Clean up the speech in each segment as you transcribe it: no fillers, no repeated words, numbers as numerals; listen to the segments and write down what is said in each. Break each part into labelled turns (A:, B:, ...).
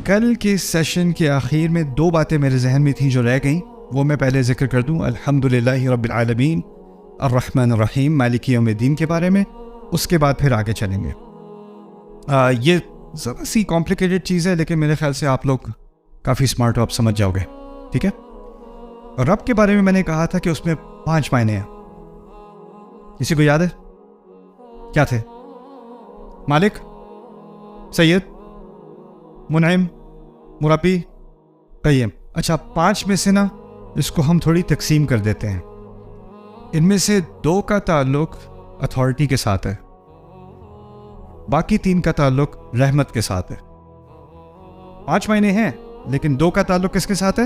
A: کل کے سیشن کے آخر میں دو باتیں میرے ذہن میں تھیں جو رہ گئیں، وہ میں پہلے ذکر کر دوں۔ الحمدللہ رب العالمین الرحمن الرحیم مالک یوم الدین کے بارے میں، اس کے بعد پھر آگے چلیں گے۔ یہ ذرا سی کمپلیکیٹڈ چیز ہے، لیکن میرے خیال سے آپ لوگ کافی اسمارٹ ہو، آپ سمجھ جاؤ گے، ٹھیک ہے۔ رب کے بارے میں نے کہا تھا کہ اس میں 5 معنی ہیں۔ کسی کو یاد ہے کیا تھے؟ مالک، سید، منعم، مربی، قیم۔ اچھا، 5 میں سے نا اس کو ہم تھوڑی تقسیم کر دیتے ہیں۔ ان میں سے 2 کا تعلق اتھارٹی کے ساتھ ہے، باقی 3 کا تعلق رحمت کے ساتھ ہے۔ 5 معنی ہیں، لیکن 2 کا تعلق کس کے ساتھ ہے؟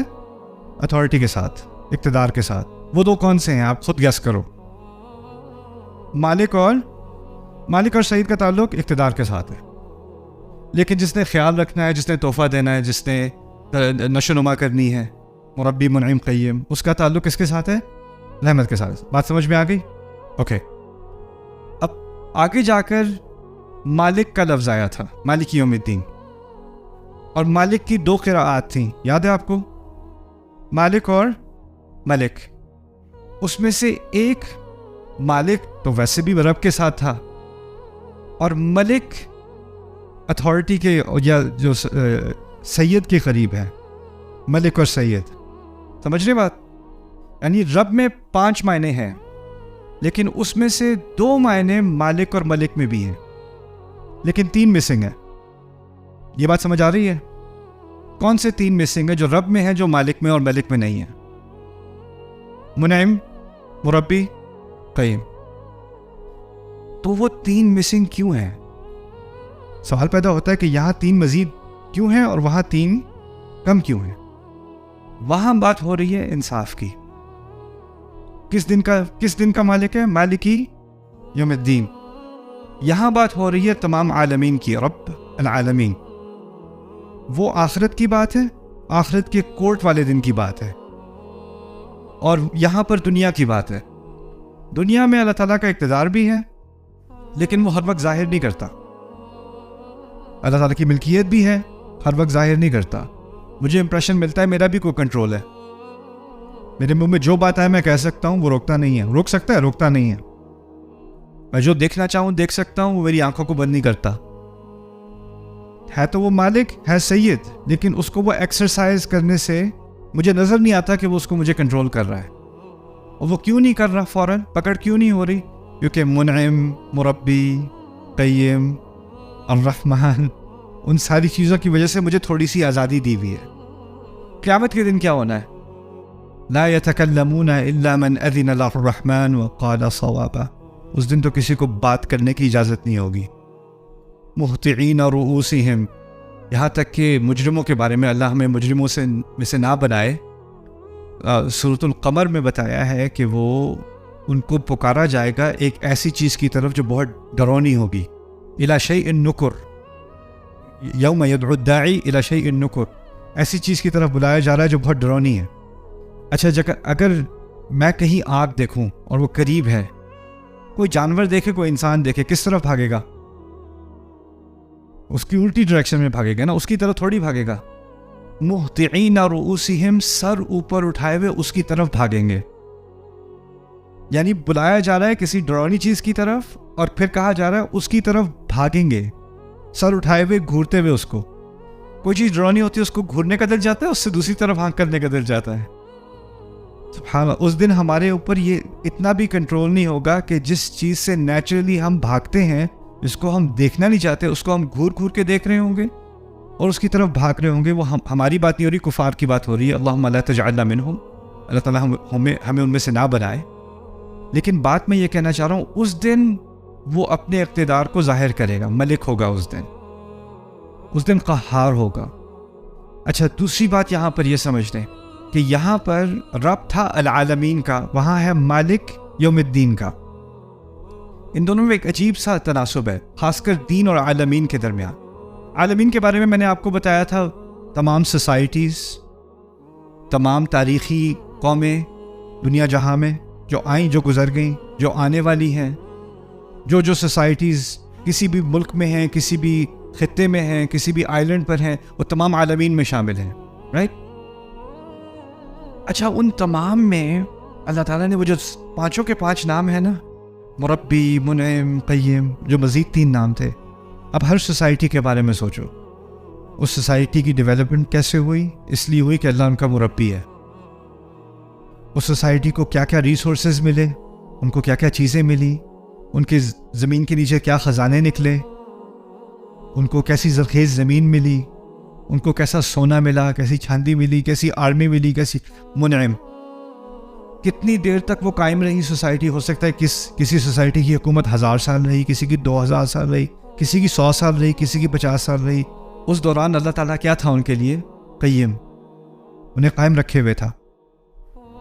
A: اتھارٹی کے ساتھ، اقتدار کے ساتھ۔ وہ 2 کون سے ہیں؟ آپ خود گیس کرو۔ مالک اور سعید کا تعلق اقتدار کے ساتھ ہے، لیکن جس نے خیال رکھنا ہے، جس نے تحفہ دینا ہے، جس نے نشو نما کرنی ہے، مربی، منعم، قیم، اس کا تعلق کس کے ساتھ ہے؟ رحمت کے ساتھ۔ بات سمجھ میں آ گئی؟ اوکے۔ اب آگے جا کر مالک کا لفظ آیا تھا، مالک یوم الدین، اور مالک کی 2 قراءات تھیں، یاد ہے آپ کو؟ مالک اور ملک۔ اس میں سے ایک مالک تو ویسے بھی رب کے ساتھ تھا، اور ملک اتھارٹی کے یا جو سید کے قریب ہے، ملک اور سید۔ سمجھ رہے بات؟ یعنی رب میں 5 معنی ہیں، لیکن اس میں سے 2 معنی مالک اور ملک میں بھی ہیں، لیکن 3 مسنگ ہیں۔ یہ بات سمجھ آ رہی ہے؟ کون سے 3 مسنگ ہیں جو رب میں ہیں، جو مالک میں اور ملک میں نہیں ہیں؟ منعم، مربی، قیم۔ تو وہ 3 مسنگ کیوں ہیں؟ سوال پیدا ہوتا ہے کہ یہاں 3 مزید کیوں ہیں اور وہاں 3 کم کیوں ہیں؟ وہاں بات ہو رہی ہے انصاف کی۔ کس دن کا مالک ہے؟ مالکی یوم الدین۔ یہاں بات ہو رہی ہے تمام عالمین کی، رب العالمین۔ وہ آخرت کی بات ہے، آخرت کے کورٹ والے دن کی بات ہے، اور یہاں پر دنیا کی بات ہے۔ دنیا میں اللہ تعالیٰ کا اقتدار بھی ہے، لیکن وہ ہر وقت ظاہر نہیں کرتا۔ اللہ تعالیٰ کی ملکیت بھی ہے، ہر وقت ظاہر نہیں کرتا۔ مجھے امپریشن ملتا ہے میرا بھی کوئی کنٹرول ہے، میرے منہ میں جو بات آئے میں کہہ سکتا ہوں، وہ روکتا نہیں ہے۔ روک سکتا ہے، روکتا نہیں ہے۔ میں جو دیکھنا چاہوں دیکھ سکتا ہوں، وہ میری آنکھوں کو بند نہیں کرتا۔ ہے تو وہ مالک، ہے سید، لیکن اس کو وہ ایکسرسائز کرنے سے مجھے نظر نہیں آتا کہ وہ اس کو مجھے کنٹرول کر رہا ہے۔ اور وہ کیوں نہیں کر رہا؟ فوراً پکڑ کیوں نہیں ہو رہی؟ کیونکہ منعم، مربی، قیم، الرحمن، ان ساری چیزوں کی وجہ سے مجھے تھوڑی سی آزادی دی ہوئی ہے۔ قیامت کے دن کیا ہونا ہے؟ لا يتكلمون الا من اذن له الرحمن وقال صوابا۔ اس دن تو کسی کو بات کرنے کی اجازت نہیں ہوگی۔ مہطعین رؤوسہم، یہاں تک کہ مجرموں کے بارے میں اللہ ہمیں مجرموں میں سے نہ بنائے۔ سورۃ القمر میں بتایا ہے کہ وہ ان کو پکارا جائے گا ایک ایسی چیز کی طرف جو بہت ڈرونی ہوگی۔ الی شیء نکر، یوم یدعو الداعی الی شیء نکر، ایسی چیز کی طرف بلایا جا رہا ہے جو بہت ڈرونی ہے۔ اچھا، اگر میں کہیں آگ دیکھوں اور وہ قریب ہے، کوئی جانور دیکھے، کوئی انسان دیکھے، کس طرف بھاگے گا؟ اس کی الٹی ڈائریکشن میں بھاگے گا نا، اس کی طرف تھوڑی بھاگے گا۔ مہطعین رؤوسہم، سر اوپر اٹھائے ہوئے اس کی طرف بھاگیں گے۔ یعنی بلایا جا رہا ہے کسی ڈرونی چیز کی طرف، اور پھر کہا جا رہا ہے اس کی طرف بھاگیں گے، سر اٹھائے ہوئے، گھورتے ہوئے۔ اس کو کوئی چیز ڈرونی ہوتی ہے، اس کو گھورنے کا دل جاتا ہے، اس سے دوسری طرف ہانک کرنے کا دل جاتا ہے۔ سبحان اللہ، اس دن ہمارے اوپر یہ اتنا بھی کنٹرول نہیں ہوگا کہ جس چیز سے نیچرلی ہم بھاگتے ہیں، جس کو ہم دیکھنا نہیں چاہتے، اس کو ہم گھور گھور کے دیکھ رہے ہوں گے اور اس کی طرف بھاگ رہے ہوں گے۔ وہ ہماری بات نہیں ہو رہی، کفار کی بات ہو رہی ہے۔ اللہم لا تجعلنا منہم، اللہ تعالیٰ ہمیں ان میں سے نہ بنائے۔ لیکن بات میں یہ کہنا چاہ رہا ہوں، اس دن وہ اپنے اقتدار کو ظاہر کرے گا، ملک ہوگا اس دن قہار ہوگا۔ اچھا، دوسری بات یہاں پر یہ سمجھ لیں کہ یہاں پر رب تھا العالمین کا، وہاں ہے مالک یوم الدین کا۔ ان دونوں میں ایک عجیب سا تناسب ہے، خاص کر دین اور عالمین کے درمیان۔ عالمین کے بارے میں نے آپ کو بتایا تھا، تمام سوسائٹیز، تمام تاریخی قومیں دنیا جہاں میں جو آئیں، جو گزر گئیں، جو آنے والی ہیں، جو سوسائٹیز کسی بھی ملک میں ہیں، کسی بھی خطے میں ہیں، کسی بھی آئلینڈ پر ہیں، وہ تمام عالمین میں شامل ہیں، رائٹ؟ اچھا، ان تمام میں اللہ تعالیٰ نے وہ جو پانچوں کے پانچ نام ہیں نا، مربی، منعم، قیم، جو مزید 3 نام تھے، اب ہر سوسائٹی کے بارے میں سوچو، اس سوسائٹی کی ڈیولپمنٹ کیسے ہوئی؟ اس لیے ہوئی کہ اللہ ان کا مربی ہے۔ اس سوسائٹی کو کیا کیا ریسورسز ملے، ان کو کیا کیا چیزیں ملی، ان کی زمین کے نیچے کیا خزانے نکلے، ان کو کیسی زرخیز زمین ملی، ان کو کیسا سونا ملا، کیسی چاندی ملی، کیسی آرمی ملی، کیسی منعم، کتنی دیر تک وہ قائم رہی سوسائٹی۔ ہو سکتا ہے کسی سوسائٹی کی حکومت 1000 سال رہی، کسی کی 2000 سال رہی، کسی کی 100 سال رہی، کسی کی 50 سال رہی۔ اس دوران اللہ تعالیٰ کیا تھا ان کے لیے؟ قیم، انہیں قائم رکھے ہوئے تھا۔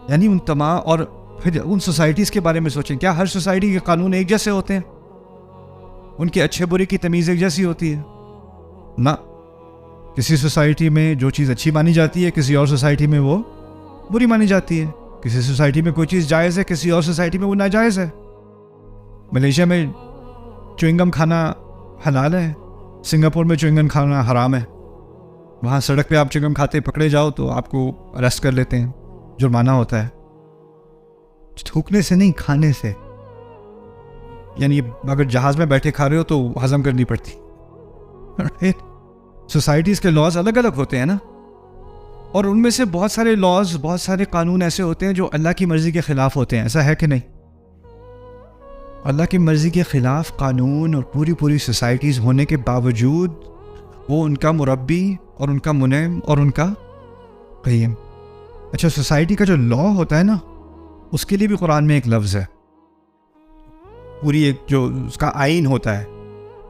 A: یعنی ان تمام، اور پھر ان سوسائٹیز کے بارے میں سوچیں، کیا ہر سوسائٹی کے قانون ایک جیسے ہوتے ہیں؟ ان کے اچھے برے کی تمیز ایک جیسی ہوتی ہے؟ نہ، کسی سوسائٹی میں جو چیز اچھی مانی جاتی ہے، کسی اور سوسائٹی میں وہ بری مانی جاتی ہے۔ کسی سوسائٹی میں کوئی چیز جائز ہے، کسی اور سوسائٹی میں وہ ناجائز ہے۔ ملیشیا میں چوئنگم کھانا حلال ہے، سنگاپور میں چوئنگم کھانا حرام ہے۔ وہاں سڑک پہ آپ چوئنگم کھاتے پکڑے جاؤ تو آپ کو اریسٹ کر لیتے ہیں، جرمانہ ہوتا ہے۔ تھوکنے سے نہیں، کھانے سے، یعنی اگر جہاز میں بیٹھے کھا رہے ہو تو ہضم کرنی پڑتی۔ سوسائٹیز کے لاز الگ الگ ہوتے ہیں نا، اور ان میں سے بہت سارے لاز، بہت سارے قانون ایسے ہوتے ہیں جو اللہ کی مرضی کے خلاف ہوتے ہیں، ایسا ہے کہ نہیں؟ اللہ کی مرضی کے خلاف قانون اور پوری سوسائٹیز ہونے کے باوجود وہ ان کا مربی اور ان کا منعم اور ان کا قیم۔ اچھا، سوسائٹی کا جو لا ہوتا ہے نا، اس کے لیے بھی قرآن میں ایک لفظ ہے، پوری ایک جو اس کا آئین ہوتا ہے،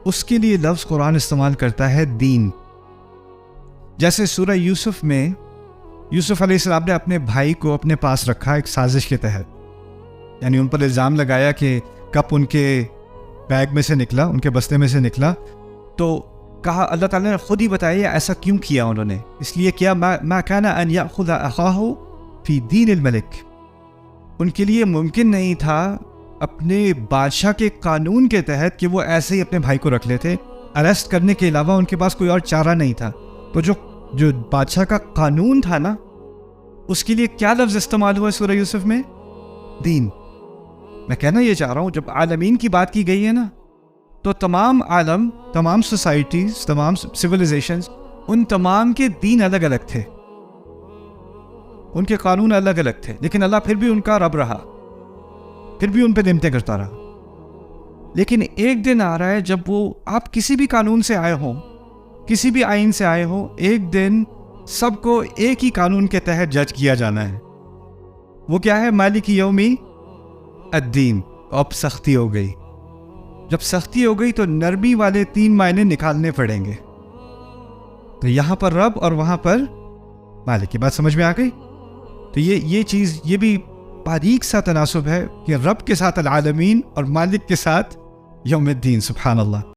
A: اس کے لیے لفظ قرآن استعمال کرتا ہے دین۔ جیسے سورہ یوسف میں یوسف علیہ السلام نے اپنے بھائی کو اپنے پاس رکھا ایک سازش کے تحت، یعنی ان پر الزام لگایا کہ کپ ان کے بیگ میں سے نکلا، ان کے بستے میں سے نکلا، تو کہا اللہ تعالیٰ نے خود ہی بتایا ایسا کیوں کیا انہوں نے، اس لیے کیا ما کان ان یأخذ اخاہ فی دین الملک، ان کے لیے ممکن نہیں تھا اپنے بادشاہ کے قانون کے تحت کہ وہ ایسے ہی اپنے بھائی کو رکھ لیتے، اریسٹ کرنے کے علاوہ ان کے پاس کوئی اور چارہ نہیں تھا۔ تو جو بادشاہ کا قانون تھا نا، اس کے لیے کیا لفظ استعمال ہوا سورہ یوسف میں؟ دین۔ میں کہنا یہ چاہ رہا ہوں، جب عالمین کی بات کی گئی ہے نا، تو تمام عالم، تمام سوسائٹیز، تمام سویلائزیشنز، ان تمام کے دین الگ الگ تھے، ان کے قانون الگ الگ تھے، لیکن اللہ پھر بھی ان کا رب رہا، پھر بھی ان پہ نعمتیں کرتا رہا۔ لیکن ایک دن آ رہا ہے جب وہ، آپ کسی بھی قانون سے آئے ہوں، کسی بھی آئین سے آئے ہوں، ایک دن سب کو ایک ہی قانون کے تحت جج کیا جانا ہے۔ وہ کیا ہے؟ مالک یومی الدین۔ اب سختی ہو گئی، جب سختی ہو گئی تو نرمی والے 3 معنی نکالنے پڑیں گے، تو یہاں پر رب اور وہاں پر مالک کی بات سمجھ میں آ گئی؟ تو یہ چیز، یہ بھی باریک سا تناسب ہے کہ رب کے ساتھ العالمین اور مالک کے ساتھ یوم الدین۔ سبحان اللہ۔